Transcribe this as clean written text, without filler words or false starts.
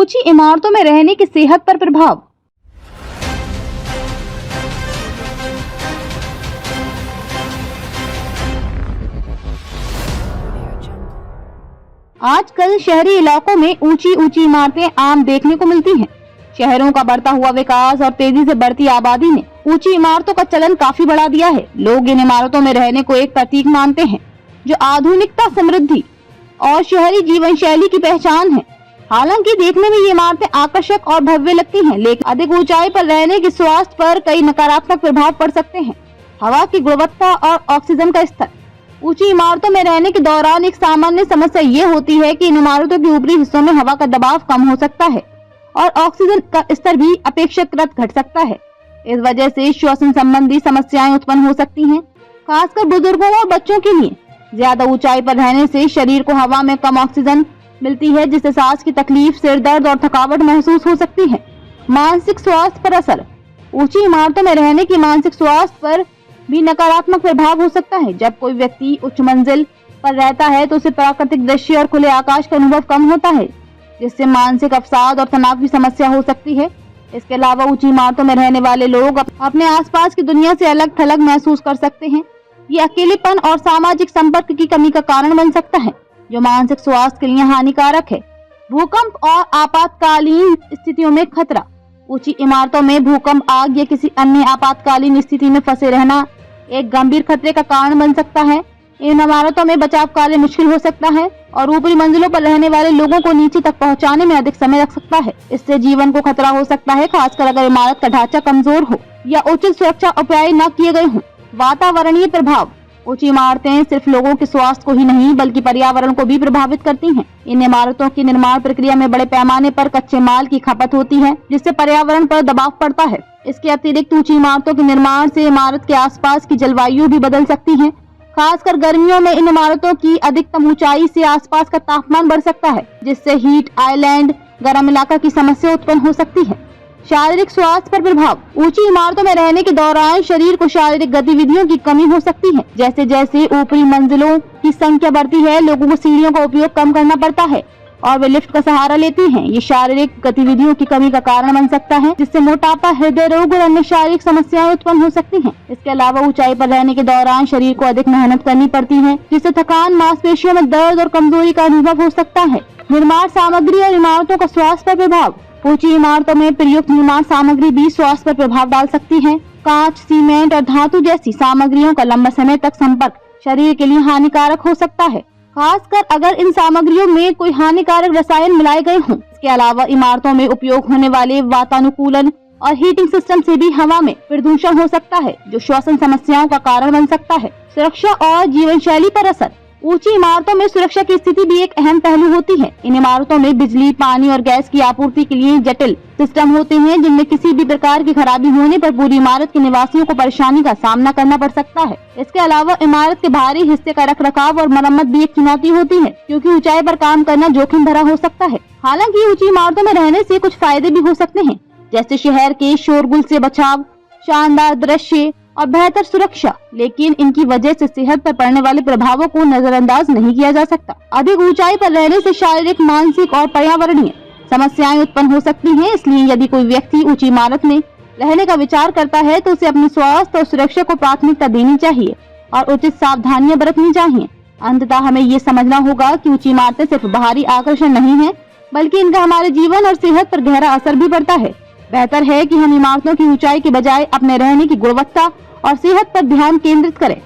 ऊंची इमारतों में रहने की सेहत पर प्रभाव। आजकल शहरी इलाकों में ऊंची ऊंची इमारतें आम देखने को मिलती हैं। शहरों का बढ़ता हुआ विकास और तेजी से बढ़ती आबादी ने ऊंची इमारतों का चलन काफी बढ़ा दिया है। लोग इन इमारतों में रहने को एक प्रतीक मानते हैं, जो आधुनिकता, समृद्धि और शहरी जीवन शैली की पहचान है। हालांकि देखने में ये इमारतें आकर्षक और भव्य लगती हैं, लेकिन अधिक ऊंचाई पर रहने की स्वास्थ्य पर कई नकारात्मक प्रभाव पड़ सकते हैं। हवा की गुणवत्ता और ऑक्सीजन का स्तर। ऊंची इमारतों में रहने के दौरान एक सामान्य समस्या ये होती है कि इन इमारतों के ऊपरी हिस्सों में हवा का दबाव कम हो सकता है और ऑक्सीजन का स्तर भी अपेक्षाकृत घट सकता है। इस वजह से श्वसन संबंधी समस्याएं उत्पन्न हो सकती हैं, खासकर बुजुर्गों और बच्चों के लिए। ज्यादा ऊंचाई पर रहने से शरीर को हवा में कम ऑक्सीजन मिलती है, जिससे सांस की तकलीफ, सिर दर्द और थकावट महसूस हो सकती है। मानसिक स्वास्थ्य पर असर। ऊंची इमारतों में रहने की मानसिक स्वास्थ्य पर भी नकारात्मक प्रभाव हो सकता है। जब कोई व्यक्ति उच्च मंजिल पर रहता है तो उसे प्राकृतिक दृश्य और खुले आकाश का अनुभव कम होता है, जिससे मानसिक अवसाद और तनाव की समस्या हो सकती है। इसके अलावा ऊंची इमारतों में रहने वाले लोग अपने आसपास की दुनिया से अलग थलग महसूस कर सकते हैं। ये अकेलेपन और सामाजिक संपर्क की कमी का कारण बन सकता है, जो मानसिक स्वास्थ्य के लिए हानिकारक है। भूकंप और आपातकालीन स्थितियों में खतरा। ऊंची इमारतों में भूकंप, आग या किसी अन्य आपातकालीन स्थिति में फंसे रहना एक गंभीर खतरे का कारण बन सकता है। इन इमारतों में बचाव कार्य मुश्किल हो सकता है और ऊपरी मंजिलों पर रहने वाले लोगों को नीचे तक पहुंचाने में अधिक समय लग सकता है। इससे जीवन को खतरा हो सकता है, खासकर अगर इमारत का ढांचा कमजोर हो या उचित सुरक्षा उपाय न किए गए हों। वातावरणीय प्रभाव। ऊंची इमारतें सिर्फ लोगों के स्वास्थ्य को ही नहीं बल्कि पर्यावरण को भी प्रभावित करती हैं। इन इमारतों की निर्माण प्रक्रिया में बड़े पैमाने पर कच्चे माल की खपत होती है, जिससे पर्यावरण पर दबाव पड़ता है। इसके अतिरिक्त ऊंची इमारतों के निर्माण से इमारत के आसपास की जलवायु भी बदल सकती है। खासकर गर्मियों में इन इमारतों की अधिकतम ऊंचाई से आसपास का तापमान बढ़ सकता है, जिससे हीट आइलैंड, गर्म इलाका की समस्या उत्पन्न हो सकती है। शारीरिक स्वास्थ्य पर प्रभाव। ऊंची इमारतों में रहने के दौरान शरीर को शारीरिक गतिविधियों की कमी हो सकती है। जैसे जैसे ऊपरी मंजिलों की संख्या बढ़ती है, लोगों को सीढ़ियों का उपयोग कम करना पड़ता है और वे लिफ्ट का सहारा लेती हैं। ये शारीरिक गतिविधियों की कमी का कारण बन सकता है, जिससे मोटापा, हृदय रोग और अन्य शारीरिक समस्याएं उत्पन्न हो सकती हैं। इसके अलावा ऊंचाई पर रहने के दौरान शरीर को अधिक मेहनत करनी पड़ती है, जिससे थकान, मांसपेशियों में दर्द और कमजोरी का अनुभव हो सकता है। निर्माण सामग्री और इमारतों का स्वास्थ्य पर प्रभाव। ऊंची इमारतों में प्रयुक्त निर्माण सामग्री भी स्वास्थ्य पर प्रभाव डाल सकती है। कांच, सीमेंट और धातु जैसी सामग्रियों का लंबा समय तक संपर्क शरीर के लिए हानिकारक हो सकता है, खासकर अगर इन सामग्रियों में कोई हानिकारक रसायन मिलाए गए हों। इसके अलावा इमारतों में उपयोग होने वाले वातानुकूलन और हीटिंग सिस्टम से भी हवा में प्रदूषण हो सकता है, जो श्वसन समस्याओं का कारण बन सकता है। सुरक्षा और जीवन शैली पर असर। ऊंची इमारतों में सुरक्षा की स्थिति भी एक अहम पहलू होती है। इन इमारतों में बिजली, पानी और गैस की आपूर्ति के लिए जटिल सिस्टम होते हैं, जिनमें किसी भी प्रकार की खराबी होने पर पूरी इमारत के निवासियों को परेशानी का सामना करना पड़ सकता है। इसके अलावा इमारत के बाहरी हिस्से का रखरखाव और मरम्मत भी एक चुनौती होती है, क्योंकि ऊंचाई पर काम करना जोखिम भरा हो सकता है। हालांकि ऊंची इमारतों में रहने से कुछ फायदे भी हो सकते हैं, जैसे शहर के शोरगुल से बचाव, शानदार दृश्य और बेहतर सुरक्षा, लेकिन इनकी वजह से सेहत पर पड़ने वाले प्रभावों को नजरअंदाज नहीं किया जा सकता। अधिक ऊंचाई पर रहने से शारीरिक, मानसिक और पर्यावरणीय समस्याएं उत्पन्न हो सकती हैं। इसलिए यदि कोई व्यक्ति ऊंची इमारत में रहने का विचार करता है तो उसे अपने स्वास्थ्य और सुरक्षा को प्राथमिकता देनी चाहिए और उचित सावधानियां बरतनी चाहिए। अंततः हमें ये समझना होगा कि ऊंची इमारतें सिर्फ बाहरी आकर्षण नहीं है, बल्कि इनका हमारे जीवन और सेहत पर गहरा असर भी पड़ता है। बेहतर है कि हम इमारतों की ऊंचाई के बजाय अपने रहने की गुणवत्ता और सेहत पर ध्यान केंद्रित करें।